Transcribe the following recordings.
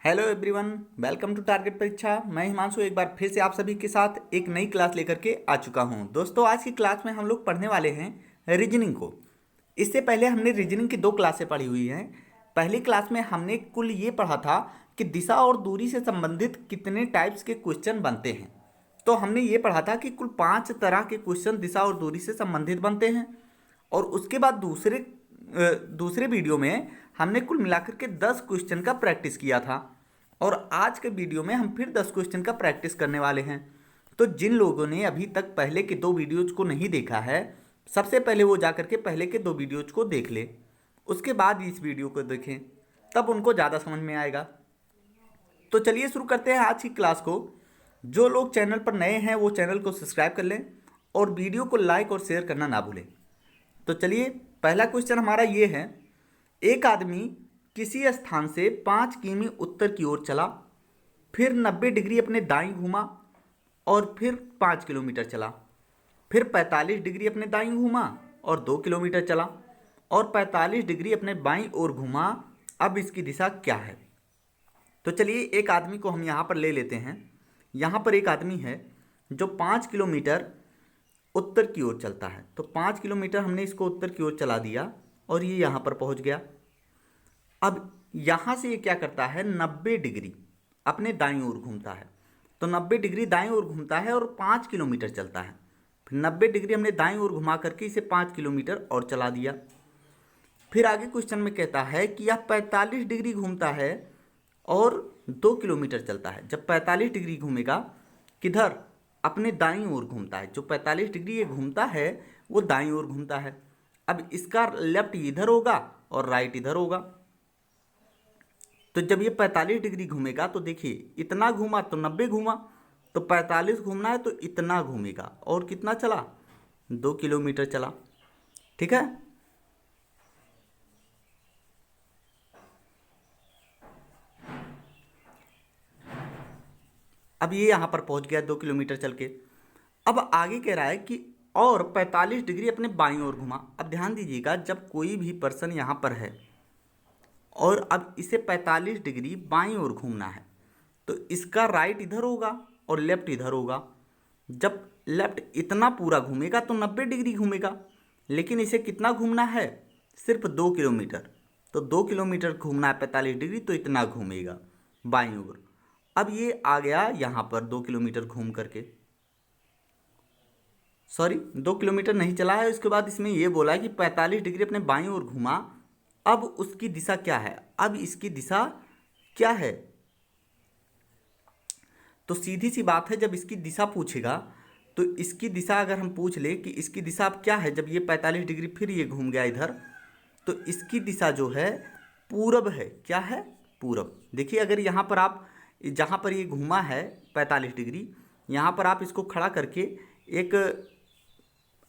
Hello everyone, welcome to target Pariksha. मैं हिमांशु एक बार फिर से आप सभी के साथ एक नई क्लास लेकर के आ चुका हूं। दोस्तों, आज की क्लास में हम लोग पढ़ने वाले हैं रीजनिंग को। इससे पहले हमने रीजनिंग की दो क्लासें पढ़ी हुई हैं। पहली क्लास में हमने कुल ये पढ़ा था कि दिशा और दूरी से संबंधित कितने टाइप्स के क्वेश्चन बनते हैं। तो हमने ये पढ़ा था कि कुल 5 तरह के क्वेश्चन दिशा और दूरी से संबंधित बनते हैं। और उसके बाद दूसरे वीडियो में हमने कुल मिलाकर के 10 क्वेश्चन का प्रैक्टिस किया था। और आज के वीडियो में हम फिर 10 क्वेश्चन का प्रैक्टिस करने वाले हैं। तो जिन लोगों ने अभी तक पहले के दो वीडियोज को नहीं देखा है, सबसे पहले वो जाकर के पहले के दो वीडियोज को देख ले, उसके बाद इस वीडियो को देखें, तब उनको ज़्यादा समझ में आएगा। तो चलिए शुरू करते हैं आज की क्लास को। जो लोग चैनल पर नए हैं वो चैनल को सब्सक्राइब कर लें और वीडियो को लाइक और शेयर करना ना भूलें। तो चलिए, पहला क्वेश्चन हमारा ये है। एक आदमी किसी स्थान से 5 किमी उत्तर की ओर चला, फिर 90 डिग्री अपने दाईं घूमा और फिर 5 किलोमीटर चला, फिर 45 डिग्री अपने दाईं घूमा और 2 किलोमीटर चला और 45 डिग्री अपने बाईं ओर घूमा। अब इसकी दिशा क्या है? तो चलिए, एक आदमी को हम यहाँ पर ले लेते हैं। यहाँ पर एक आदमी है जो 5 किलोमीटर उत्तर की ओर चलता है। तो 5 किलोमीटर हमने इसको उत्तर की ओर चला दिया और ये यहाँ पर पहुँच गया। अब यहाँ से ये क्या करता है, 90 डिग्री अपने दाईं ओर घूमता है। तो 90 डिग्री दाईं ओर घूमता है और 5 किलोमीटर चलता है। फिर 90 डिग्री हमने दाईं ओर घुमा करके इसे 5 किलोमीटर और चला दिया। फिर आगे क्वेश्चन में कहता है कि यह 45 डिग्री घूमता है और 2 किलोमीटर चलता है। जब 45 डिग्री घूमेगा, किधर? अपने दाईं ओर घूमता है। जो 45 डिग्री ये घूमता है वो दाईं ओर घूमता है। अब इसका लेफ्ट इधर होगा और राइट इधर होगा। तो जब ये 45 डिग्री घूमेगा तो देखिए, इतना घूमा तो 90 घूमा, तो 45 घूमना है तो इतना घूमेगा। और कितना चला? 2 किलोमीटर चला। ठीक है। अब ये यहाँ पर पहुँच गया 2 किलोमीटर चल के। अब आगे कह रहा है कि और 45 डिग्री अपने बाईं ओर घुमा। अब ध्यान दीजिएगा, जब कोई भी पर्सन यहाँ पर है और अब इसे 45 डिग्री बाईं ओर घूमना है, तो इसका राइट इधर होगा और लेफ्ट इधर होगा। जब लेफ्ट इतना पूरा घूमेगा तो 90 डिग्री घूमेगा, लेकिन इसे कितना घूमना है? सिर्फ 2 किलोमीटर। तो 2 किलोमीटर घूमना है 45 डिग्री, तो इतना घूमेगा बाईं ओर। अब ये आ गया यहाँ पर 2 किलोमीटर घूम करके, सॉरी 2 किलोमीटर नहीं चला है। उसके बाद इसमें ये बोला है कि 45 डिग्री अपने बाईं ओर घूमा। अब उसकी दिशा क्या है? अब इसकी दिशा क्या है? तो सीधी सी बात है, जब इसकी दिशा पूछेगा तो इसकी दिशा अगर हम पूछ ले कि इसकी दिशा अब क्या है, जब ये 45 डिग्री फिर ये घूम गया इधर, तो इसकी दिशा जो है पूरब है। क्या है? पूरब। देखिए, अगर यहाँ पर आप, जहाँ पर ये घूमा है 45 डिग्री, यहाँ पर आप इसको खड़ा करके एक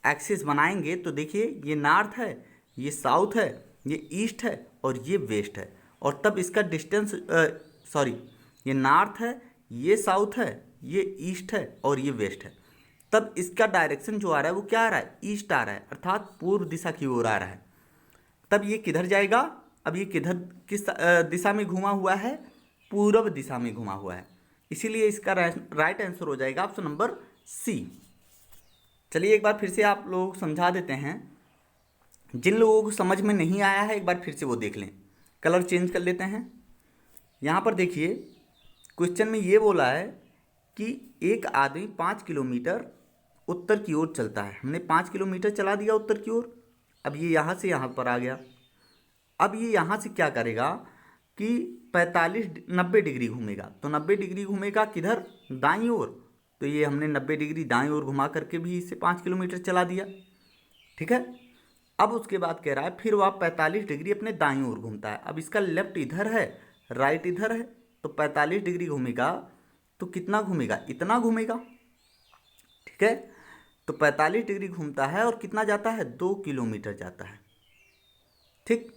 एक्सिस बनाएंगे तो देखिए, ये नॉर्थ है, ये साउथ है, ये ईस्ट है और ये वेस्ट है। और तब इसका डिस्टेंस, सॉरी, ये नॉर्थ है, ये साउथ है, ये ईस्ट है और ये वेस्ट है। तब इसका डायरेक्शन जो आ रहा है वो क्या आ रहा है? ईस्ट आ रहा है, अर्थात पूर्व दिशा की ओर आ रहा है। तब ये किधर जाएगा? अब ये किस दिशा में घुमा हुआ है? पूर्व दिशा में घुमा हुआ है। इसीलिए इसका राइट आंसर हो जाएगा ऑप्शन नंबर सी। चलिए, एक बार फिर से आप लोग समझा देते हैं। जिन लोगों को समझ में नहीं आया है, एक बार फिर से वो देख लें। कलर चेंज कर लेते हैं। यहाँ पर देखिए, क्वेश्चन में ये बोला है कि एक आदमी 5 किलोमीटर उत्तर की ओर चलता है। हमने 5 किलोमीटर चला दिया उत्तर की ओर। अब ये यहाँ से यहाँ पर आ गया। अब ये यहाँ से क्या करेगा कि 90 डिग्री घूमेगा। तो 90 डिग्री घूमेगा किधर? दाईं ओर। तो ये हमने 90 डिग्री दाईं ओर घुमा करके भी इसे 5 किलोमीटर चला दिया। ठीक है। अब उसके बाद कह रहा है फिर वह 45 डिग्री अपने दाईं ओर घूमता है। अब इसका लेफ्ट इधर है, राइट इधर है, तो 45 डिग्री घूमेगा तो कितना घूमेगा? इतना घूमेगा। ठीक है। तो 45 डिग्री घूमता है और कितना जाता है? 2 किलोमीटर जाता है। ठीक।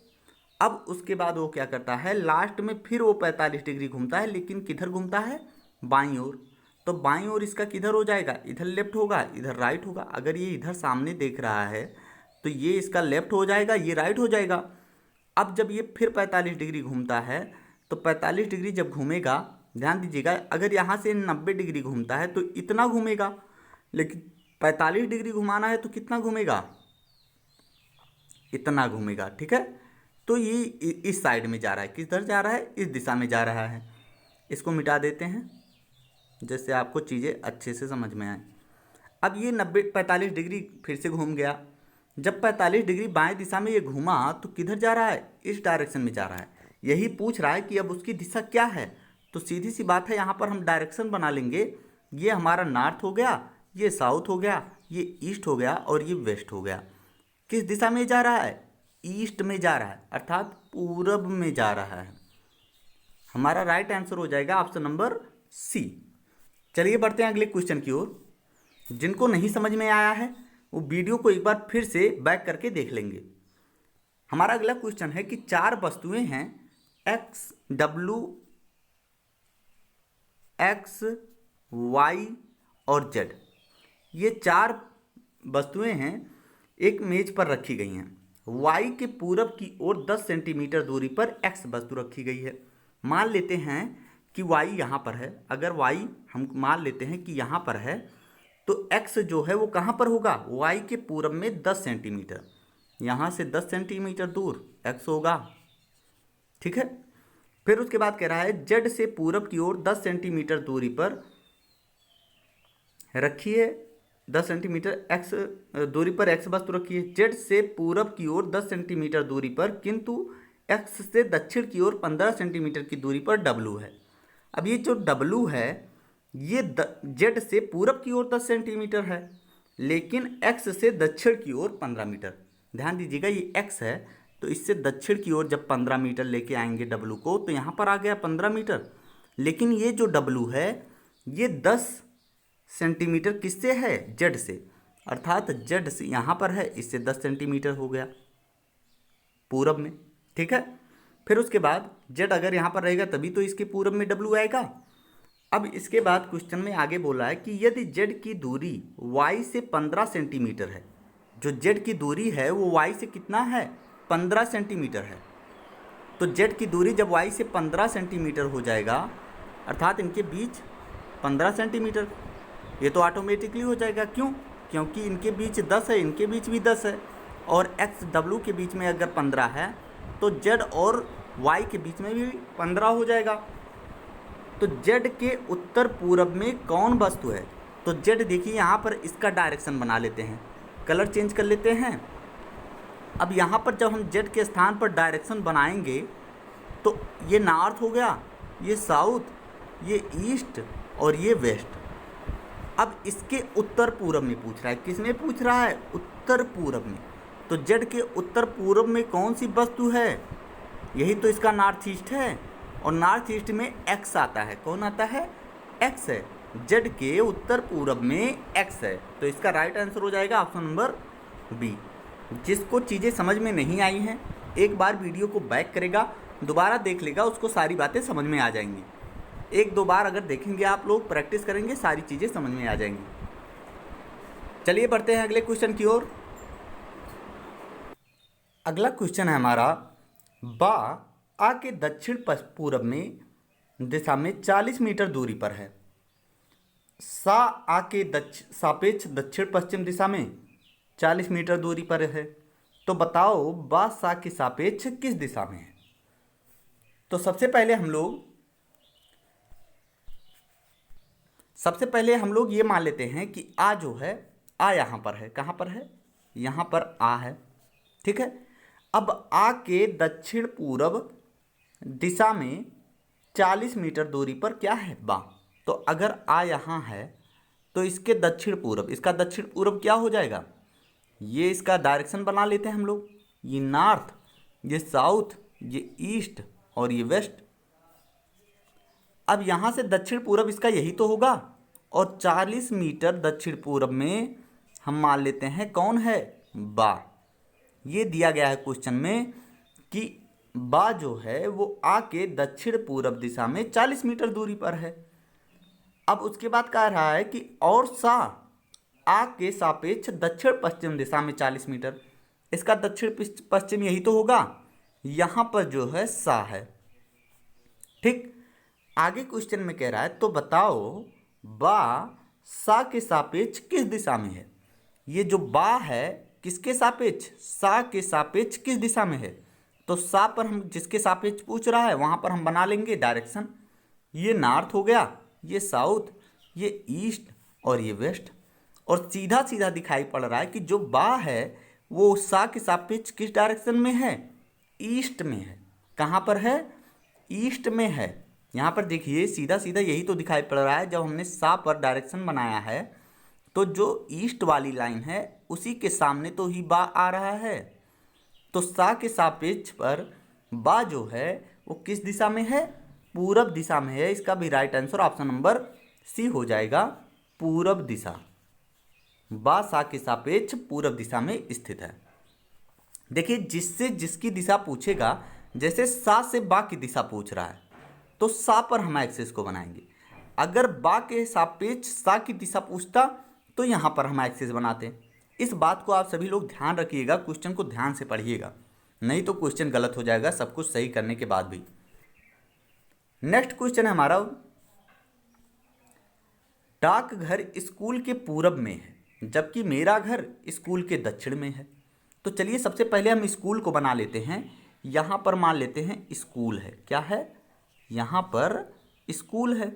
अब उसके बाद वो क्या करता है, लास्ट में फिर वो 45 डिग्री घूमता है, लेकिन किधर घूमता है? बाईं ओर। तो बाईं ओर इसका किधर हो जाएगा? इधर लेफ्ट होगा, इधर राइट होगा। अगर ये इधर सामने देख रहा है तो ये इसका लेफ्ट हो जाएगा, ये राइट हो जाएगा। अब जब ये फिर 45 डिग्री घूमता है तो 45 डिग्री जब घूमेगा, ध्यान दीजिएगा, अगर यहाँ से 90 डिग्री घूमता है तो इतना घूमेगा, लेकिन 45 डिग्री घुमाना है तो कितना घूमेगा, इतना घूमेगा। ठीक है, तो ये इस साइड में जा रहा है, किधर जा रहा है, इस दिशा में जा रहा है। इसको मिटा देते हैं जिससे आपको चीज़ें अच्छे से समझ में आए। अब ये 45 डिग्री फिर से घूम गया। जब 45 डिग्री बाएं दिशा में ये घूमा तो किधर जा रहा है, इस डायरेक्शन में जा रहा है। यही पूछ रहा है कि अब उसकी दिशा क्या है। तो सीधी सी बात है, यहाँ पर हम डायरेक्शन बना लेंगे। ये हमारा नॉर्थ हो गया, ये साउथ हो गया, ये ईस्ट हो गया और ये वेस्ट हो गया। किस दिशा में जा रहा है, ईस्ट में जा रहा है, अर्थात पूरब में जा रहा है। हमारा राइट आंसर हो जाएगा ऑप्शन नंबर सी। चलिए बढ़ते हैं अगले क्वेश्चन की ओर। जिनको नहीं समझ में आया है वो वीडियो को एक बार फिर से बैक करके देख लेंगे। हमारा अगला क्वेश्चन है कि 4 वस्तुएं हैं एक्स, डब्ल्यू, एक्स, वाई और जेड। ये 4 वस्तुएं हैं, एक मेज पर रखी गई हैं। वाई के पूरब की ओर 10 सेंटीमीटर दूरी पर एक्स वस्तु रखी गई है। मान लेते हैं कि वाई यहाँ पर है। अगर वाई हम मान लेते हैं कि यहाँ पर है तो एक्स जो है वो कहाँ पर होगा, वाई के पूरब में 10 सेंटीमीटर। यहाँ से 10 सेंटीमीटर दूर एक्स होगा। ठीक है, फिर उसके बाद कह रहा है जेड से पूरब की ओर 10 सेंटीमीटर दूरी पर रखिए, 10 सेंटीमीटर एक्स दूरी पर एक्स वस्तु रखिए। जेड से पूरब की ओर 10 सेंटीमीटर दूरी पर, किंतु एक्स से दक्षिण की ओर 15 सेंटीमीटर की दूरी पर डब्लू है। अब ये जो डब्लू है ये जेड से पूरब की ओर 10 सेंटीमीटर है, लेकिन एक्स से दक्षिण की ओर 15 मीटर। ध्यान दीजिएगा, ये एक्स है तो इससे दक्षिण की ओर जब 15 मीटर लेके आएंगे डब्लू को तो यहाँ पर आ गया 15 मीटर। लेकिन ये जो डब्लू है ये 10 सेंटीमीटर किससे है, जेड से, अर्थात जेड से यहाँ पर है, इससे 10 सेंटीमीटर हो गया पूरब में। ठीक है, फिर उसके बाद जेड अगर यहाँ पर रहेगा तभी तो इसके पूरब में डब्लू आएगा। अब इसके बाद क्वेश्चन में आगे बोला है कि यदि जेड की दूरी वाई से 15 सेंटीमीटर है, जो जेड की दूरी है वो वाई से कितना है, 15 सेंटीमीटर है। तो जेड की दूरी जब वाई से 15 सेंटीमीटर हो जाएगा, अर्थात इनके बीच 15 सेंटीमीटर, ये तो ऑटोमेटिकली हो जाएगा। क्यों, क्योंकि इनके बीच 10 है, इनके बीच भी 10 है, और एक्स डब्लू के बीच में अगर 15 है तो जेड और वाई के बीच में भी 15 हो जाएगा। तो जेड के उत्तर पूरब में कौन वस्तु है, तो जेड देखिए यहाँ पर इसका डायरेक्शन बना लेते हैं, कलर चेंज कर लेते हैं। अब यहाँ पर जब हम जेड के स्थान पर डायरेक्शन बनाएंगे तो ये नॉर्थ हो गया, ये साउथ, ये ईस्ट और ये वेस्ट। अब इसके उत्तर पूरब में पूछ रहा है, किस में पूछ रहा है, उत्तर पूरब में। तो जेड के उत्तर पूरब में कौन सी वस्तु है, यही तो इसका नॉर्थ ईस्ट है, और नॉर्थ ईस्ट में एक्स आता है। कौन आता है, एक्स है। जेड के उत्तर पूरब में एक्स है, तो इसका राइट आंसर हो जाएगा ऑप्शन नंबर बी। जिसको चीज़ें समझ में नहीं आई हैं एक बार वीडियो को बैक करेगा, दोबारा देख लेगा, उसको सारी बातें समझ में आ जाएंगी। 1-2 बार अगर देखेंगे आप लोग, प्रैक्टिस करेंगे, सारी चीज़ें समझ में आ जाएंगी। चलिए बढ़ते हैं अगले क्वेश्चन की ओर। अगला क्वेश्चन है हमारा, बा आ के दक्षिण पूरब में दिशा में 40 मीटर दूरी पर है। सा आ के सापेक्ष दक्षिण पश्चिम दिशा में 40 मीटर दूरी पर है। तो बताओ बा सा के सापेक्ष किस दिशा में है। तो सबसे पहले हम लोग ये मान लेते हैं कि आ जो है, आ यहाँ पर है, कहाँ पर है, यहाँ पर आ है। ठीक है, अब आ के दक्षिण पूरब दिशा में 40 मीटर दूरी पर क्या है, बा। तो अगर आ यहाँ है तो इसके दक्षिण पूरब, इसका दक्षिण पूरब क्या हो जाएगा, ये इसका डायरेक्शन बना लेते हैं हम लोग, ये नॉर्थ, ये साउथ, ये ईस्ट और ये वेस्ट। अब यहाँ से दक्षिण पूरब इसका यही तो होगा, और 40 मीटर दक्षिण पूरब में हम मान लेते हैं कौन है, बा। ये दिया गया है क्वेश्चन में कि बा जो है वो आ के दक्षिण पूरब दिशा में 40 मीटर दूरी पर है। अब उसके बाद कह रहा है कि और सा आ के सापेक्ष दक्षिण पश्चिम दिशा में 40 मीटर। इसका दक्षिण पश्चिम यही तो होगा, यहाँ पर जो है सा है, ठीक। आगे क्वेश्चन में कह रहा है तो बताओ बा सा के सापेक्ष किस दिशा में है। ये जो बा है किसके सापेक्ष, सा के सापेक्ष किस दिशा में है। तो सा पर हम जिसके सापेक्ष पूछ रहा है वहां पर हम बना लेंगे डायरेक्शन। ये नॉर्थ हो गया, ये साउथ, ये ईस्ट और ये वेस्ट। और सीधा सीधा दिखाई पड़ रहा है कि जो बा है वो सा के सापेक्ष किस डायरेक्शन में है, ईस्ट में है। कहाँ पर है, ईस्ट में है। यहाँ पर देखिए सीधा सीधा यही तो दिखाई पड़ रहा है। जब हमने सा पर डायरेक्शन बनाया है तो जो ईस्ट वाली लाइन है उसी के सामने तो ही बा आ रहा है। तो सा के सापेक्ष पर बा जो है वो किस दिशा में है, पूरब दिशा में है। इसका भी right answer option number C हो जाएगा, पूरब दिशा। बा सा के सापेक्ष पूरब दिशा में स्थित है। देखिए जिससे जिसकी दिशा पूछेगा, जैसे सा से बा की दिशा पूछ रहा है तो सा पर हम एक्सिस को बनाएंगे। अगर बा के सापेक्ष सा की दिशा पूछता तो यहाँ पर हम एक्सिस बनाते। इस बात को आप सभी लोग ध्यान रखिएगा, क्वेश्चन को ध्यान से पढ़िएगा, नहीं तो क्वेश्चन गलत हो जाएगा सब कुछ सही करने के बाद भी। नेक्स्ट क्वेश्चन है हमारा, डाकघर स्कूल के पूरब में है जबकि मेरा घर स्कूल के दक्षिण में है। तो चलिए सबसे पहले हम स्कूल को बना लेते हैं। यहाँ पर मान लेते हैं स्कूल है, क्या है, यहाँ पर स्कूल है।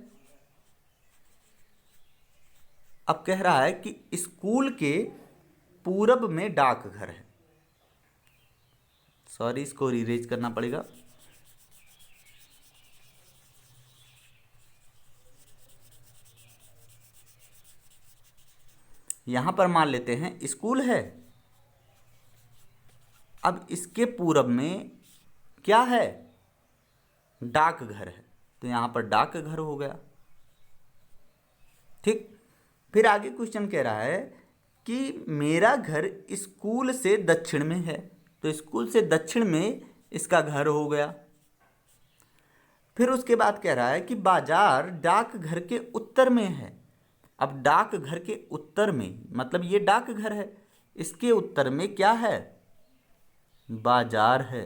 अब कह रहा है कि स्कूल के पूरब में डाकघर है। सॉरी, इसको रीरेज करना पड़ेगा। यहां पर मान लेते हैं स्कूल है। अब इसके पूरब में क्या है, डाकघर है, तो यहां पर डाकघर हो गया। ठीक। फिर आगे क्वेश्चन कह रहा है कि मेरा घर स्कूल से दक्षिण में है, तो स्कूल से दक्षिण में इसका घर हो गया। फिर उसके बाद कह रहा है कि बाजार डाकघर के उत्तर में है। अब डाकघर के उत्तर में मतलब ये डाकघर है, इसके उत्तर में क्या है, बाजार है।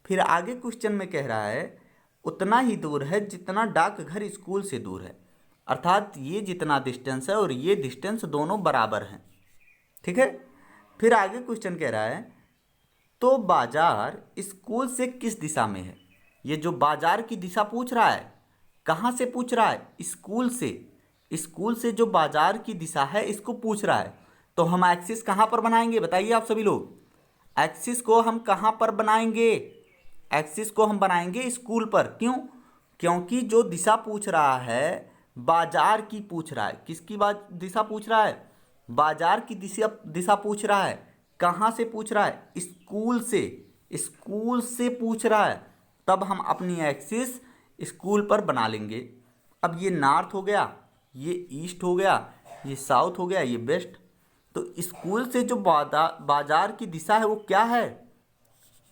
फिर आगे क्वेश्चन में कह रहा है उतना ही दूर है जितना डाकघर स्कूल से दूर है, अर्थात ये जितना डिस्टेंस है और ये डिस्टेंस दोनों बराबर हैं। ठीक है। फिर आगे क्वेश्चन कह रहा है तो बाजार स्कूल से किस दिशा में है। ये जो बाजार की दिशा पूछ रहा है, कहाँ से पूछ रहा है, स्कूल से। स्कूल से जो बाजार की दिशा है इसको पूछ रहा है, तो हम एक्सिस कहाँ पर बनाएंगे बताइए आप सभी लोग। एक्सिस को हम कहाँ पर बनाएंगे, एक्सिस को हम बनाएंगे स्कूल पर। क्यों, क्योंकि जो दिशा पूछ रहा है बाजार की पूछ रहा है। किसकी दिशा पूछ रहा है, बाजार की दिशा पूछ रहा है। कहाँ से पूछ रहा है, स्कूल से। स्कूल से पूछ रहा है, तब हम अपनी एक्सिस स्कूल पर बना लेंगे। अब ये नॉर्थ हो गया, ये ईस्ट हो गया, ये साउथ हो गया, ये वेस्ट। तो स्कूल से जो बाजार की दिशा है वो क्या है,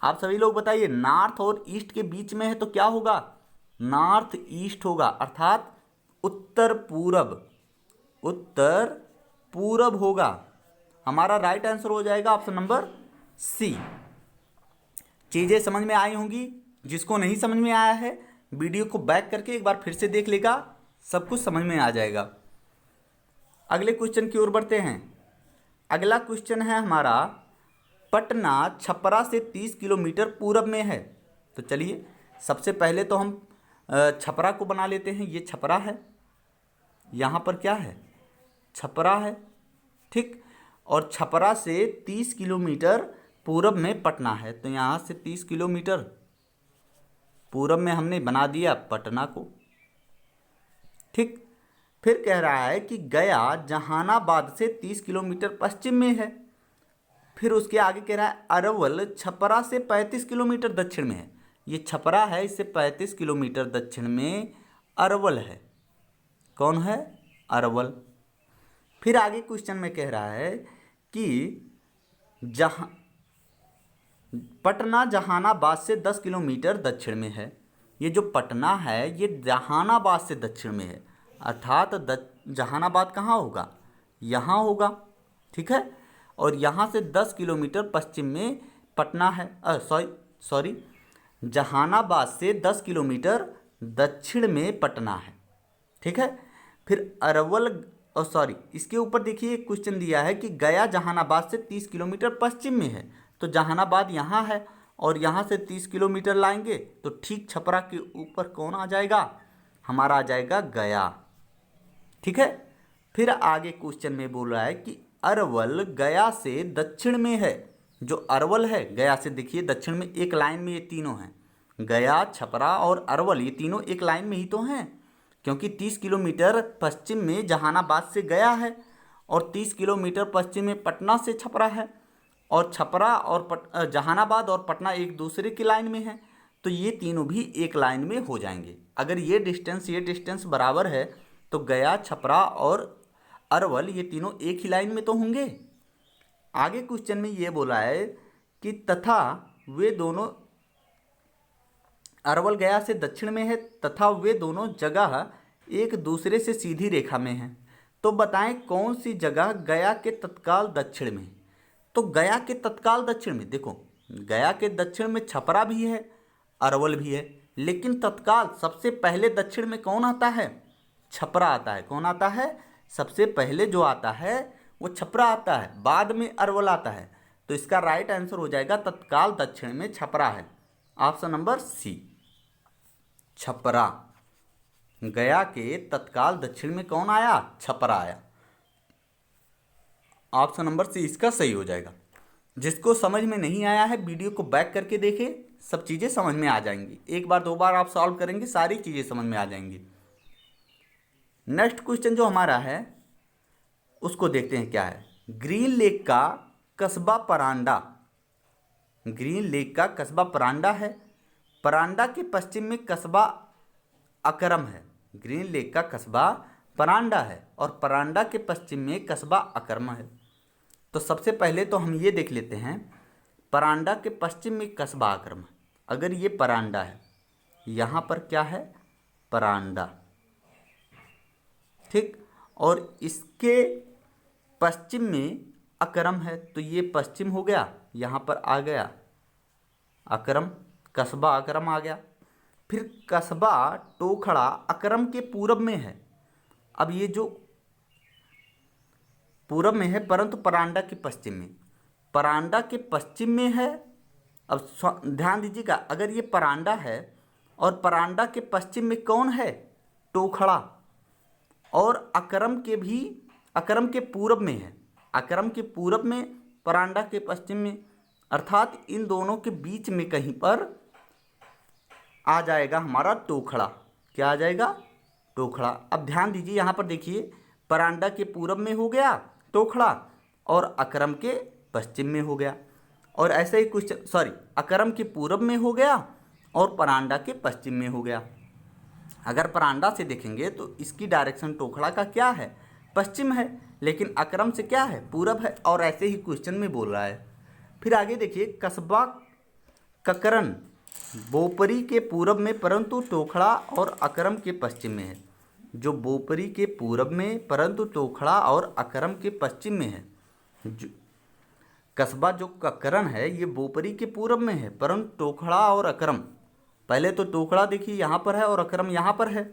आप सभी लोग बताइए। नॉर्थ और ईस्ट के बीच में है तो क्या होगा, नॉर्थ ईस्ट होगा, अर्थात उत्तर पूरब। उत्तर पूरब होगा। हमारा राइट आंसर हो जाएगा ऑप्शन नंबर सी। चीजें समझ में आई होंगी। जिसको नहीं समझ में आया है वीडियो को बैक करके एक बार फिर से देख लेगा, सब कुछ समझ में आ जाएगा। अगले क्वेश्चन की ओर बढ़ते हैं। अगला क्वेश्चन है हमारा, पटना छपरा से 30 किलोमीटर पूरब में है। तो चलिए सबसे पहले तो हम छपरा को बना लेते हैं। ये छपरा है, यहाँ पर क्या है, छपरा है। ठीक। और छपरा से 30 किलोमीटर पूरब में पटना है, तो यहाँ से 30 किलोमीटर पूरब में हमने बना दिया पटना को। ठीक। फिर कह रहा है कि गया जहानाबाद से 30 किलोमीटर पश्चिम में है। फिर उसके आगे कह रहा है अरवल छपरा से 35 किलोमीटर दक्षिण में है। ये छपरा है, इससे 35 किलोमीटर दक्षिण में अरवल है। कौन है, अरवल। फिर आगे क्वेश्चन में कह रहा है कि पटना जहानाबाद से 10 किलोमीटर दक्षिण में है। ये जो पटना है ये जहानाबाद से दक्षिण में है, अर्थात जहानाबाद कहाँ होगा, यहाँ होगा। ठीक है। और यहाँ से 10 किलोमीटर पश्चिम में पटना है, सॉरी जहानाबाद से 10 किलोमीटर दक्षिण में पटना है। ठीक है। फिर अरवल, और सॉरी, इसके ऊपर देखिए एक क्वेश्चन दिया है कि गया जहानाबाद से 30 किलोमीटर पश्चिम में है। तो जहानाबाद यहाँ है और यहाँ से 30 किलोमीटर लाएंगे तो ठीक छपरा के ऊपर कौन आ जाएगा, हमारा आ जाएगा गया। ठीक है। फिर आगे क्वेश्चन में बोल रहा है कि अरवल गया से दक्षिण में है। जो अरवल है गया से देखिए दक्षिण में, एक लाइन में ये तीनों हैं, गया, छपरा और अरवल, ये तीनों एक लाइन में ही तो हैं, क्योंकि 30 किलोमीटर पश्चिम में जहानाबाद से गया है और 30 किलोमीटर पश्चिम में पटना से छपरा है, और छपरा और जहानाबाद और पटना एक दूसरे की लाइन में है, तो ये तीनों भी एक लाइन में हो जाएंगे। अगर ये डिस्टेंस बराबर है तो गया, छपरा और अरवल ये तीनों एक ही लाइन में तो होंगे। आगे क्वेश्चन में ये बोला है कि तथा वे दोनों, अरवल गया से दक्षिण में है तथा वे दोनों जगह एक दूसरे से सीधी रेखा में हैं। तो बताएं कौन सी जगह गया के तत्काल दक्षिण में। तो गया के तत्काल दक्षिण में देखो, गया के दक्षिण में छपरा भी है, अरवल भी है, लेकिन तत्काल सबसे पहले दक्षिण में कौन आता है, छपरा आता है। कौन आता है, सबसे पहले जो आता है वो छपरा आता है, बाद में अरवल आता है। तो इसका राइट आंसर हो जाएगा तत्काल दक्षिण में छपरा है, ऑप्शन नंबर सी, छपरा। गया के तत्काल दक्षिण में कौन आया, छपरा आया। ऑप्शन नंबर सी इसका सही हो जाएगा। जिसको समझ में नहीं आया है वीडियो को बैक करके देखे, सब चीज़ें समझ में आ जाएंगी। एक बार दो बार आप सॉल्व करेंगे सारी चीज़ें समझ में आ जाएंगी। नेक्स्ट क्वेश्चन जो हमारा है उसको देखते हैं क्या है। ग्रीन लेक का कस्बा परांडा, ग्रीन लेक का कस्बा परांडा है, परांडा के पश्चिम में कस्बा अकरम है। ग्रीन लेक का कस्बा परांडा है और परांडा के पश्चिम में कस्बा अकरम है। तो सबसे पहले तो हम ये देख लेते हैं, परांडा के पश्चिम में कस्बा अकरम है। अगर ये परांडा है, यहाँ पर क्या है, परांडा, ठीक, और इसके पश्चिम में अकरम है, तो ये पश्चिम हो गया, यहाँ पर आ गया अकरम, कस्बा अकरम आ गया। फिर कस्बा टोखड़ा अकरम के पूरब में है। अब ये जो पूरब में है परंतु परांडा के पश्चिम में, परांडा के पश्चिम में है। अब ध्यान दीजिएगा, अगर ये परांडा है और परांडा के पश्चिम में कौन है, टोखड़ा, और अकरम के भी, अकरम के पूरब में है, अकरम के पूरब में, परांडा के पश्चिम में, अर्थात इन दोनों के बीच में कहीं पर आ जाएगा हमारा टोखड़ा। क्या आ जाएगा, टोखड़ा। अब ध्यान दीजिए यहाँ पर देखिए, परांडा के पूरब में हो गया टोखड़ा और अकरम के पश्चिम में हो गया, और ऐसे ही कुछ, सॉरी, अकरम के पूरब में हो गया और परांडा के पश्चिम में हो गया। अगर परांडा से देखेंगे तो इसकी डायरेक्शन टोखड़ा का क्या है, पश्चिम है, लेकिन अकरम से क्या है, पूरब है, और ऐसे ही क्वेश्चन में बोल रहा है। फिर आगे देखिए, कस्बा ककरन बोपरी के पूरब में परंतु टोखड़ा और अकरम के पश्चिम में है। जो बोपरी के पूरब में परंतु टोखड़ा और अकरम के पश्चिम में है। जो कस्बा जो ककरन है ये बोपरी के पूरब में है परंतु टोखड़ा और अकरम, पहले तो टोखड़ा देखिए यहाँ पर है और अकरम यहाँ पर है।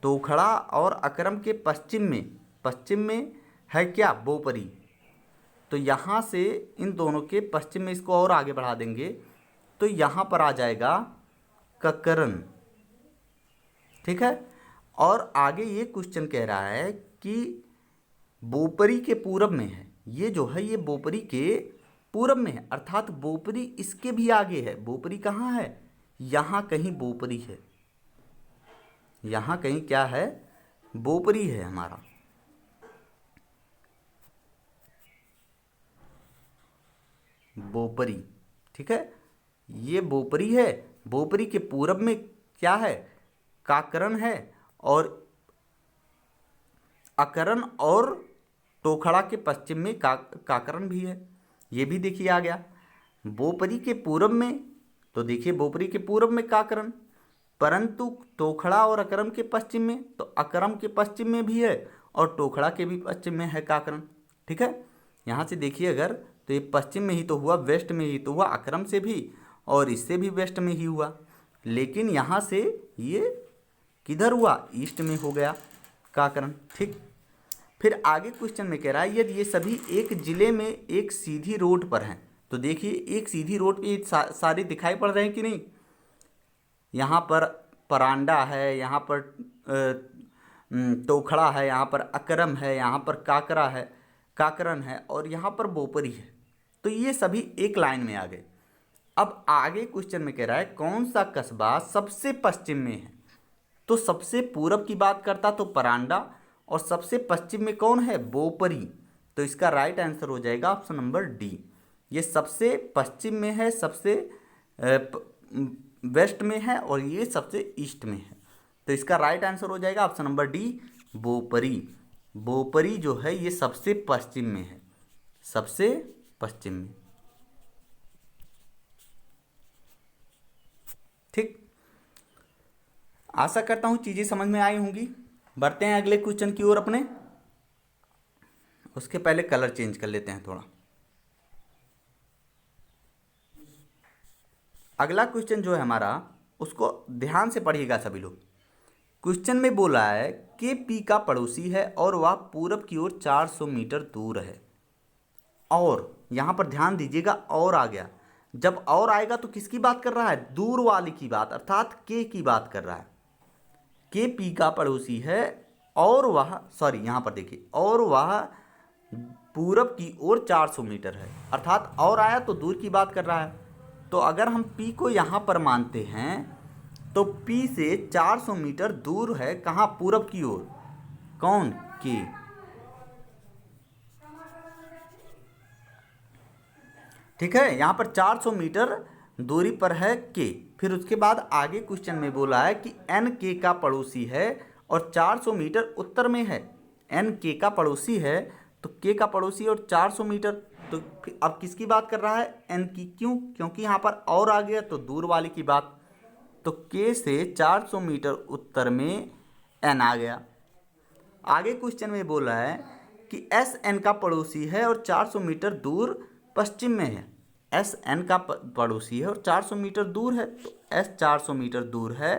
टोखड़ा और अकरम के पश्चिम में है क्या, बोपरी। तो यहाँ से इन दोनों के पश्चिम में इसको और आगे बढ़ा देंगे तो यहाँ पर आ जाएगा ककरन। ठीक है। और आगे ये क्वेश्चन कह रहा है कि बोपरी के पूरब में है, ये जो है ये बोपरी के पूरब में है, अर्थात बोपरी इसके भी आगे है। बोपरी कहाँ है, यहाँ कहीं बोपरी है, यहाँ कहीं क्या है, बोपरी है हमारा। बोपरी, ठीक है, ये बोपरी है। बोपरी के पूरब में क्या है, काकरन है, और अकरन और टोखड़ा के पश्चिम में काकरन भी है। ये भी देखिए आ गया। बोपरी के पूरब में, तो देखिए बोपरी के पूरब में काकरन, परंतु टोखड़ा और अकरम के पश्चिम में, तो अकरम के पश्चिम में भी है और टोखड़ा के भी पश्चिम में है काकरन। ठीक है। यहाँ से देखिए अगर, तो ये पश्चिम में ही तो हुआ, वेस्ट में ही तो हुआ अकरम से भी, और इससे भी वेस्ट में ही हुआ, लेकिन यहाँ से ये किधर हुआ, ईस्ट में हो गया का कारण। ठीक, फिर आगे क्वेश्चन में कह रहा है यदि ये सभी एक जिले में एक सीधी रोड पर हैं, तो देखिए एक सीधी रोड पे सारे दिखाई पड़ रहे हैं कि नहीं। यहाँ पर परांडा है, यहाँ पर टोखड़ा है, यहाँ पर अकरम है, यहाँ पर काकरा है, काकरन है, और यहाँ पर बोपरी है। तो ये सभी एक लाइन में आ गए। अब आगे क्वेश्चन में कह रहा है कौन सा कस्बा सबसे पश्चिम में है, तो सबसे पूरब की बात करता तो परांडा, और सबसे पश्चिम में कौन है, बोपरी। तो इसका राइट आंसर हो जाएगा ऑप्शन नंबर डी। ये सबसे पश्चिम में है, सबसे वेस्ट में है, और ये सबसे ईस्ट में है। तो इसका राइट आंसर हो जाएगा ऑप्शन नंबर डी, बोपरी। बोपरी जो है ये सबसे पश्चिम में है, सबसे पश्चिम में। ठीक, आशा करता हूं चीजें समझ में आई होंगी। बढ़ते हैं अगले क्वेश्चन की ओर अपने। उसके पहले कलर चेंज कर लेते हैं थोड़ा। अगला क्वेश्चन जो है हमारा, उसको ध्यान से पढ़िएगा सभी लोग। क्वेश्चन में बोला है के पी का पड़ोसी है और वह पूरब की ओर 400 मीटर दूर है। और यहाँ पर ध्यान दीजिएगा, और आ गया। जब और आएगा तो किसकी बात कर रहा है, दूर वाली की बात, अर्थात के की बात कर रहा है। के पी का पड़ोसी है और वह, सॉरी यहाँ पर देखिए, और वह पूरब की ओर 400 मीटर है, अर्थात और आया तो दूर की बात कर रहा है। तो अगर हम पी को यहाँ पर मानते हैं तो पी से 400 मीटर दूर है, कहाँ, पूरब की ओर, कौन, के। ठीक है, यहाँ पर 400 मीटर दूरी पर है के। फिर उसके बाद आगे क्वेश्चन में बोला है कि एन के का पड़ोसी है और 400 मीटर उत्तर में है। एन के का पड़ोसी है तो के का पड़ोसी और 400 मीटर, तो अब किसकी बात कर रहा है, एन की। क्यों, क्योंकि यहाँ पर और आ गया तो दूर वाले की बात। तो के से 400 मीटर उत्तर में एन आ गया। आगे क्वेश्चन में बोला है कि एस एन का पड़ोसी है और 400 मीटर दूर पश्चिम में है। एस एन का पड़ोसी है और 400 मीटर दूर है, तो एस 400 मीटर दूर है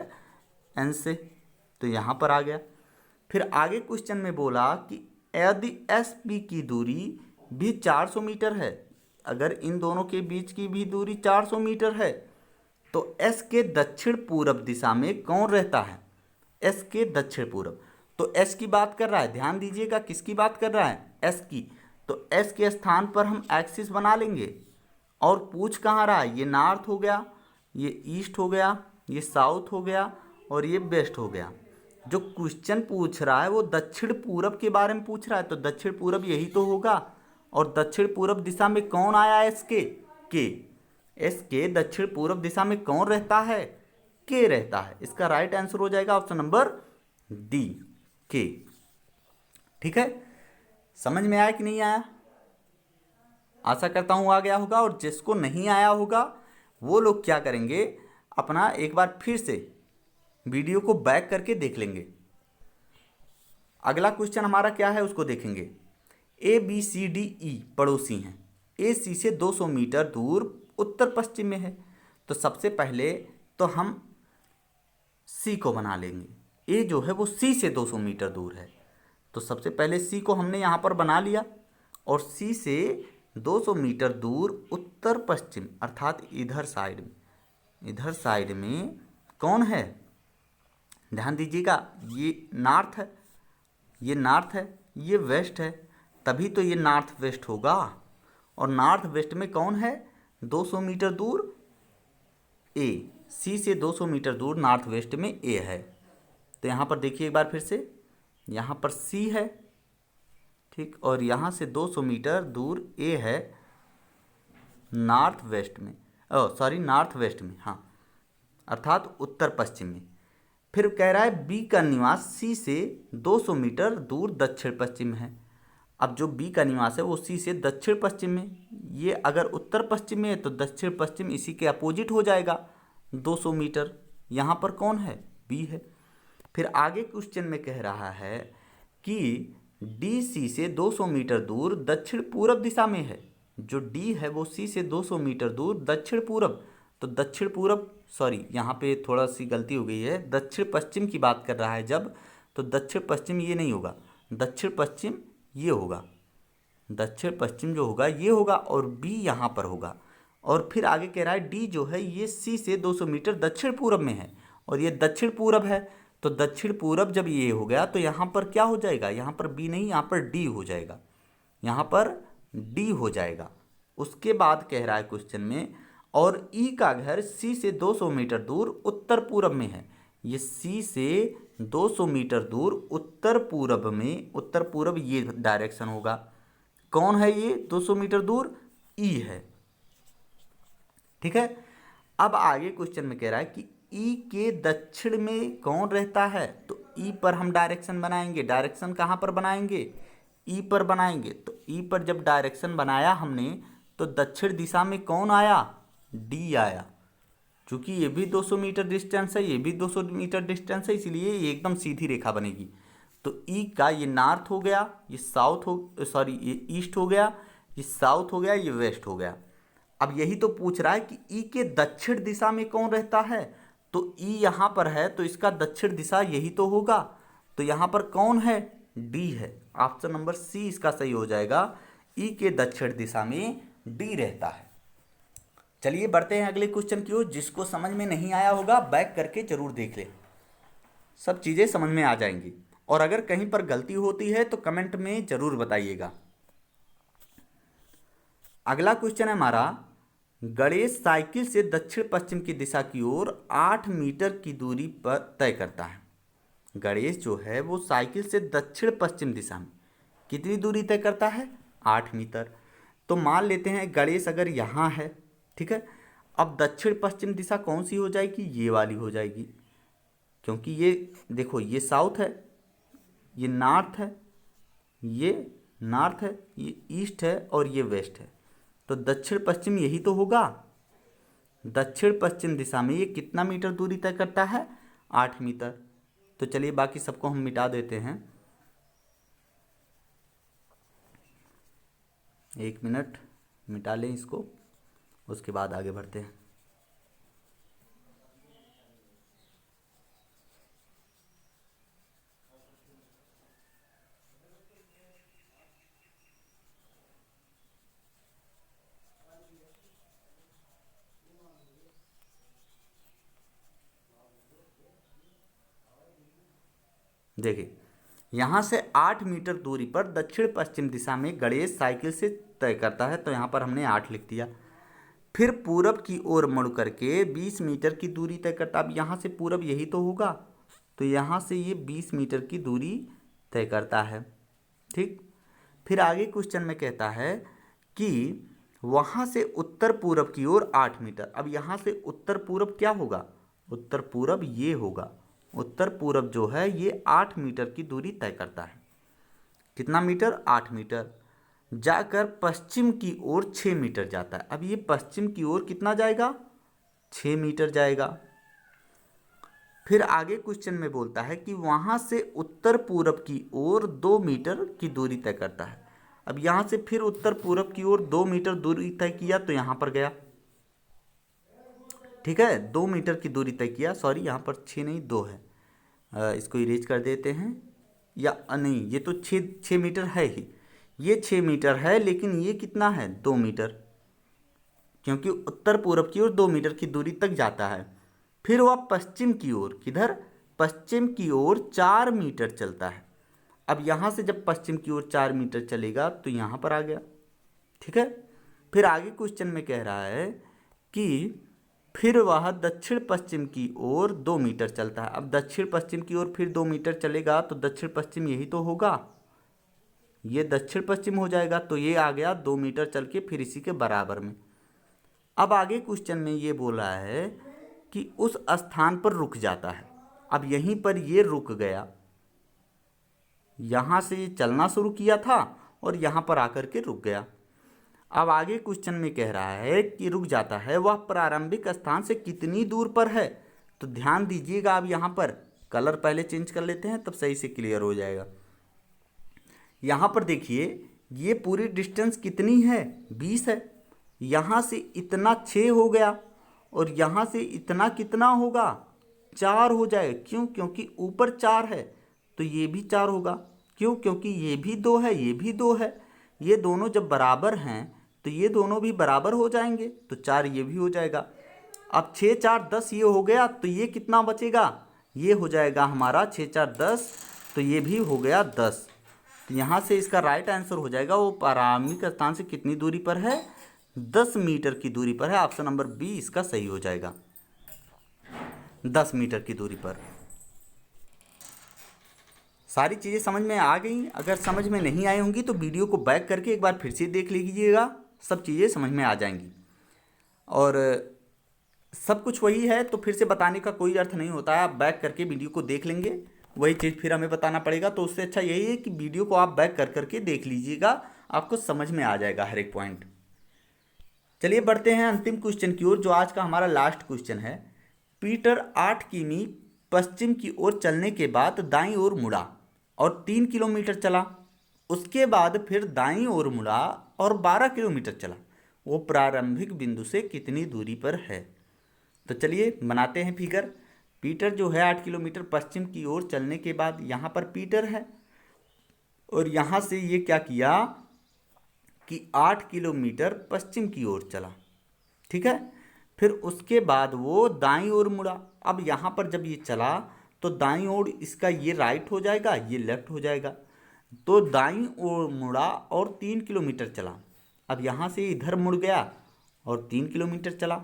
एन से, तो यहाँ पर आ गया। फिर आगे क्वेश्चन में बोला कि यदि एस पी की दूरी भी 400 मीटर है, अगर इन दोनों के बीच की भी दूरी 400 मीटर है, तो एस के दक्षिण पूरब दिशा में कौन रहता है, एस के दक्षिण पूरब। तो एस की बात कर रहा है, ध्यान दीजिएगा किसकी बात कर रहा है, एस की। तो एस के स्थान पर हम एक्सिस बना लेंगे, और पूछ कहाँ रहा है, ये नॉर्थ हो गया, ये ईस्ट हो गया, ये साउथ हो गया, और ये वेस्ट हो गया। जो क्वेश्चन पूछ रहा है वो दक्षिण पूरब के बारे में पूछ रहा है, तो दक्षिण पूरब यही तो होगा। और दक्षिण पूरब दिशा में कौन आया, एस के। एस के दक्षिण पूरब दिशा में कौन रहता है, के रहता है। इसका राइट आंसर हो जाएगा ऑप्शन नंबर डी, के। ठीक है, समझ में आया कि नहीं आया, आशा करता हूं आ गया होगा। और जिसको नहीं आया होगा वो लोग क्या करेंगे, अपना एक बार फिर से वीडियो को बैक करके देख लेंगे। अगला क्वेश्चन हमारा क्या है उसको देखेंगे। A B C D E पड़ोसी हैं, ए सी से 200 मीटर दूर उत्तर पश्चिम में है। तो सबसे पहले तो हम सी को बना लेंगे। ए जो है वो सी से 200 मीटर दूर है, तो सबसे पहले सी को हमने यहाँ पर बना लिया। और सी से 200 मीटर दूर उत्तर पश्चिम, अर्थात इधर साइड में कौन है, ध्यान दीजिएगा, ये नॉर्थ है, ये नॉर्थ है, ये वेस्ट है, तभी तो ये नॉर्थ वेस्ट होगा। और नॉर्थ वेस्ट में कौन है, 200 मीटर दूर ए, सी से 200 मीटर दूर नॉर्थ वेस्ट में ए है। तो यहाँ पर देखिए एक बार फिर से, यहाँ पर सी है, ठीक, और यहाँ से 200 मीटर दूर ए है नॉर्थ वेस्ट में, नॉर्थ वेस्ट में, हाँ, अर्थात उत्तर पश्चिम में। फिर कह रहा है बी का निवास सी से 200 मीटर दूर दक्षिण पश्चिम है। अब जो बी का निवास है वो सी से दक्षिण पश्चिम में, ये अगर उत्तर पश्चिम में है तो दक्षिण पश्चिम इसी के अपोजिट हो जाएगा 200 मीटर। यहाँ पर कौन है, बी है। फिर आगे क्वेश्चन में कह रहा है कि डी सी से 200 मीटर दूर दक्षिण पूरब दिशा में है। जो डी है वो सी से 200 मीटर दूर दक्षिण पूरब, तो दक्षिण पूरब, सॉरी यहाँ पे थोड़ा सी गलती हो गई है, दक्षिण पश्चिम की बात कर रहा है जब, तो दक्षिण पश्चिम ये नहीं होगा, दक्षिण पश्चिम ये होगा, दक्षिण पश्चिम जो होगा ये होगा, और बी यहाँ पर होगा। और फिर आगे कह रहा है डी जो है ये सी से 200 मीटर दक्षिण पूरब में है, और ये दक्षिण पूरब है, तो दक्षिण पूरब जब ये हो गया तो यहाँ पर क्या हो जाएगा, यहाँ पर बी नहीं, यहाँ पर डी हो जाएगा, यहाँ पर डी हो जाएगा। उसके बाद कह रहा है क्वेश्चन में, और ई का घर सी से 200 मीटर दूर उत्तर पूरब में है। ये सी से 200 मीटर दूर उत्तर पूरब में, उत्तर पूरब ये डायरेक्शन होगा। कौन है ये 200 मीटर दूर? ई है। ठीक है। अब आगे क्वेश्चन में कह रहा है कि ई के दक्षिण में कौन रहता है, तो ई पर हम डायरेक्शन बनाएंगे। डायरेक्शन कहाँ पर बनाएंगे? ई पर बनाएंगे। तो ई पर जब डायरेक्शन बनाया हमने तो दक्षिण दिशा में कौन आया? डी आया। क्योंकि ये भी 200 मीटर डिस्टेंस है, ये भी 200 मीटर डिस्टेंस है, इसलिए ये एकदम सीधी रेखा बनेगी। तो ई का ये नॉर्थ हो गया, ये साउथ हो, सॉरी ये ईस्ट हो गया, ये साउथ हो गया, ये वेस्ट हो गया। अब यही तो पूछ रहा है कि ई के दक्षिण दिशा में कौन रहता है, तो ई यहाँ पर है तो इसका दक्षिण दिशा यही तो होगा। तो यहाँ पर कौन है? डी है। ऑप्शन नंबर सी इसका सही हो जाएगा। ई के दक्षिण दिशा में डी रहता है। चलिए बढ़ते हैं अगले क्वेश्चन की ओर। जिसको समझ में नहीं आया होगा बैक करके जरूर देख ले, सब चीज़ें समझ में आ जाएंगी। और अगर कहीं पर गलती होती है तो कमेंट में जरूर बताइएगा। अगला क्वेश्चन है हमारा, गणेश साइकिल से दक्षिण पश्चिम की दिशा की ओर 8 मीटर की दूरी पर तय करता है। गणेश जो है वो साइकिल से दक्षिण पश्चिम दिशा में कितनी दूरी तय करता है? 8 मीटर। तो मान लेते हैं गणेश अगर यहाँ है, ठीक है। अब दक्षिण पश्चिम दिशा कौन सी हो जाएगी? ये वाली हो जाएगी, क्योंकि ये देखो ये साउथ है, ये नॉर्थ है, ये नॉर्थ है, ये ईस्ट है और ये वेस्ट है। तो दक्षिण पश्चिम यही तो होगा। दक्षिण पश्चिम दिशा में ये कितना मीटर दूरी तय करता है? 8 मीटर। तो चलिए बाकी सबको हम मिटा देते हैं। 1 मिनट मिटा लें इसको, उसके बाद आगे बढ़ते हैं। देखिए यहाँ से 8 मीटर दूरी पर दक्षिण पश्चिम दिशा में गणेश साइकिल से तय करता है, तो यहाँ पर हमने 8 लिख दिया। फिर पूरब की ओर मुड़ करके 20 मीटर की दूरी तय करता। अब यहाँ से पूरब यही तो होगा, तो यहाँ से ये 20 मीटर की दूरी तय करता है। ठीक। फिर आगे क्वेश्चन में कहता है कि वहाँ से उत्तर पूरब की ओर 8 मीटर। अब यहाँ से उत्तर पूरब क्या होगा? उत्तर पूरब ये होगा। उत्तर पूरब जो है ये 8 मीटर की दूरी तय करता है। कितना मीटर? 8 मीटर। जाकर पश्चिम की ओर 6 मीटर जाता है। अब ये पश्चिम की ओर कितना जाएगा? 6 मीटर जाएगा। फिर आगे क्वेश्चन में बोलता है कि वहाँ से उत्तर पूरब की ओर 2 मीटर की दूरी तय करता है। अब यहाँ से फिर उत्तर पूरब की ओर 2 मीटर दूरी तय किया तो यहाँ पर गया। ठीक है, 2 मीटर की दूरी तय किया, सॉरी यहाँ पर 6 नहीं 2 है, इसको इरेज कर देते हैं। या नहीं, ये तो 6 मीटर है ही, ये 6 मीटर है, लेकिन ये कितना है? 2 मीटर, क्योंकि उत्तर पूरब की ओर 2 मीटर की दूरी तक जाता है। फिर वह पश्चिम की ओर, किधर? पश्चिम की ओर 4 मीटर चलता है। अब यहाँ से जब पश्चिम की ओर 4 मीटर चलेगा तो यहाँ पर आ गया। ठीक है। फिर आगे क्वेश्चन में कह रहा है कि फिर वह दक्षिण पश्चिम की ओर 2 मीटर चलता है। अब दक्षिण पश्चिम की ओर फिर 2 मीटर चलेगा तो दक्षिण पश्चिम यही तो होगा, ये दक्षिण पश्चिम हो जाएगा। तो ये आ गया 2 मीटर चल के फिर इसी के बराबर में। अब आगे क्वेश्चन में ये बोला है कि उस स्थान पर रुक जाता है। अब यहीं पर ये रुक गया, यहाँ से ये चलना शुरू किया था और यहाँ पर आकर के रुक गया। अब आगे क्वेश्चन में कह रहा है कि रुक जाता है, वह प्रारंभिक स्थान से कितनी दूर पर है? तो ध्यान दीजिएगा, अब यहाँ पर कलर पहले चेंज कर लेते हैं तब सही से क्लियर हो जाएगा। यहाँ पर देखिए ये पूरी डिस्टेंस कितनी है? 20 है। यहाँ से इतना 6 हो गया और यहाँ से इतना कितना होगा, 4 हो जाएगा। क्यों? क्योंकि ऊपर 4 है तो ये भी 4 होगा। क्यों? क्योंकि ये भी 2 है, ये भी 2 है। ये दोनों जब बराबर हैं तो ये दोनों भी बराबर हो जाएंगे, तो 4 ये भी हो जाएगा। अब 6 4 10 ये हो गया, तो ये कितना बचेगा, ये हो जाएगा हमारा 6 4 10, तो ये भी हो गया 10। तो यहाँ से इसका राइट आंसर हो जाएगा वो प्रारंभिक स्थान से कितनी दूरी पर है, 10 मीटर की दूरी पर है। ऑप्शन नंबर बी इसका सही हो जाएगा, 10 मीटर की दूरी पर। सारी चीज़ें समझ में आ गई? अगर समझ में नहीं आई होंगी तो वीडियो को बैक करके एक बार फिर से देख लीजिएगा, सब चीज़ें समझ में आ जाएंगी। और सब कुछ वही है तो फिर से बताने का कोई अर्थ नहीं होता है। आप बैक करके वीडियो को देख लेंगे, वही चीज़ फिर हमें बताना पड़ेगा। तो उससे अच्छा यही है कि वीडियो को आप बैक कर करके देख लीजिएगा, आपको समझ में आ जाएगा हर एक पॉइंट। चलिए बढ़ते हैं अंतिम क्वेश्चन की ओर, जो आज का हमारा लास्ट क्वेश्चन है। पीटर 8 किमी पश्चिम की ओर चलने के बाद दाईं ओर मुड़ा और 3 किलोमीटर चला। उसके बाद फिर दाईं ओर मुड़ा और 12 किलोमीटर चला। वो प्रारंभिक बिंदु से कितनी दूरी पर है? तो चलिए बनाते हैं फिगर। पीटर जो है 8 किलोमीटर पश्चिम की ओर चलने के बाद, यहाँ पर पीटर है और यहाँ से ये क्या किया कि 8 किलोमीटर पश्चिम की ओर चला, ठीक है। फिर उसके बाद वो दाईं ओर मुड़ा। अब यहाँ पर जब ये चला तो दाईं ओर इसका ये राइट हो जाएगा, ये लेफ्ट हो जाएगा। तो दाईं ओर मुड़ा और 3 किलोमीटर चला। अब यहाँ से इधर मुड़ गया और 3 किलोमीटर चला।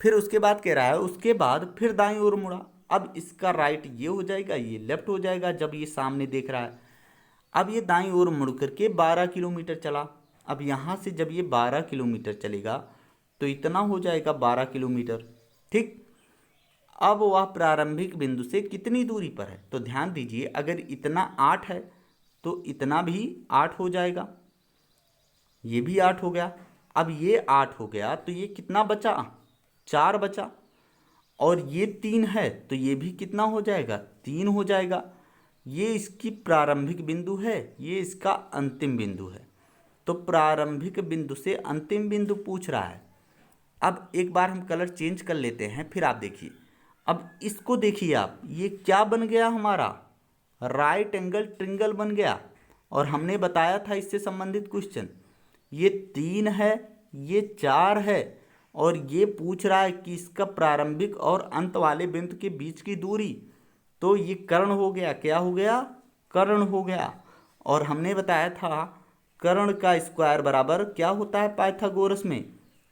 फिर उसके बाद कह रहा है उसके बाद फिर दाईं ओर मुड़ा। अब इसका राइट ये हो जाएगा, ये लेफ्ट हो जाएगा जब ये सामने देख रहा है। अब ये दाईं ओर मुड़ करके 12 किलोमीटर चला। अब यहाँ से जब ये 12 किलोमीटर चलेगा तो इतना हो जाएगा 12 किलोमीटर, ठीक। अब वह प्रारंभिक बिंदु से कितनी दूरी पर है? तो ध्यान दीजिए, अगर इतना 8 है तो इतना भी 8 हो जाएगा, ये भी 8 हो गया। अब ये 8 हो गया तो ये कितना बचा, 4 बचा। और ये 3 है तो ये भी कितना हो जाएगा, 3 हो जाएगा। ये इसकी प्रारंभिक बिंदु है, ये इसका अंतिम बिंदु है। तो प्रारंभिक बिंदु से अंतिम बिंदु पूछ रहा है। अब एक बार हम कलर चेंज कर लेते हैं, फिर आप देखिए। अब इसको देखिए आप, ये क्या बन गया हमारा, राइट एंगल ट्रिंगल बन गया। और हमने बताया था इससे संबंधित क्वेश्चन, ये 3 है, ये 4 है और ये पूछ रहा है कि इसका प्रारंभिक और अंत वाले बिंदु के बीच की दूरी। तो ये कर्ण हो गया, क्या हो गया, कर्ण हो गया। और हमने बताया था कर्ण का स्क्वायर बराबर क्या होता है पाइथागोरस में,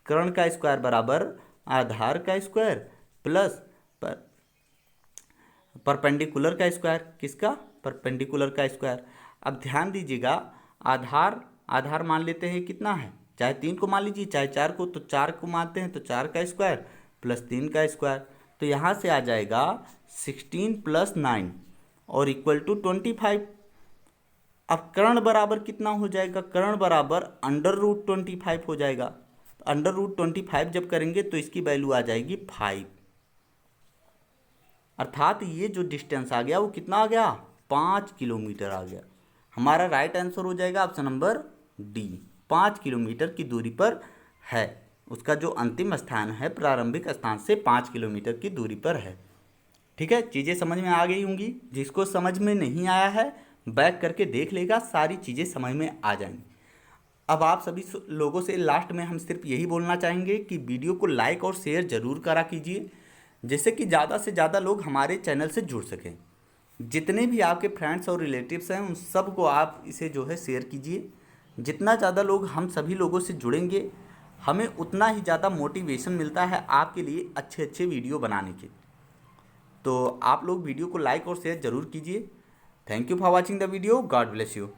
कर्ण का स्क्वायर बराबर आधार का स्क्वायर प्लस परपेंडिकुलर का स्क्वायर। किसका, परपेंडिकुलर का स्क्वायर। अब ध्यान दीजिएगा, आधार मान लेते हैं कितना है, चाहे 3 को मान लीजिए चाहे 4 को, तो 4 को मानते हैं तो 4 का स्क्वायर प्लस 3 का स्क्वायर। तो यहाँ से आ जाएगा 16 + 9 और इक्वल टू 25। अब कर्ण बराबर कितना हो जाएगा, कर्ण बराबर √25 हो जाएगा। √25 जब करेंगे तो इसकी वैल्यू आ जाएगी 5। अर्थात ये जो डिस्टेंस आ गया वो कितना आ गया, 5 किलोमीटर आ गया। हमारा राइट आंसर हो जाएगा ऑप्शन नंबर डी, 5 किलोमीटर की दूरी पर है। उसका जो अंतिम स्थान है प्रारंभिक स्थान से 5 किलोमीटर की दूरी पर है। ठीक है, चीज़ें समझ में आ गई होंगी। जिसको समझ में नहीं आया है बैक करके देख लेगा, सारी चीज़ें समझ में आ जाएंगी। अब आप सभी लोगों से लास्ट में हम सिर्फ यही बोलना चाहेंगे कि वीडियो को लाइक और शेयर ज़रूर करा कीजिए, जिससे कि ज़्यादा से ज़्यादा लोग हमारे चैनल से जुड़ सकें। जितने भी आपके फ्रेंड्स और रिलेटिव्स हैं उन सबको आप इसे जो है शेयर कीजिए। जितना ज़्यादा लोग हम सभी लोगों से जुड़ेंगे, हमें उतना ही ज़्यादा मोटिवेशन मिलता है आपके लिए अच्छे अच्छे वीडियो बनाने के। तो आप लोग वीडियो को लाइक और शेयर ज़रूर कीजिए। Thank you for watching the video, God bless you.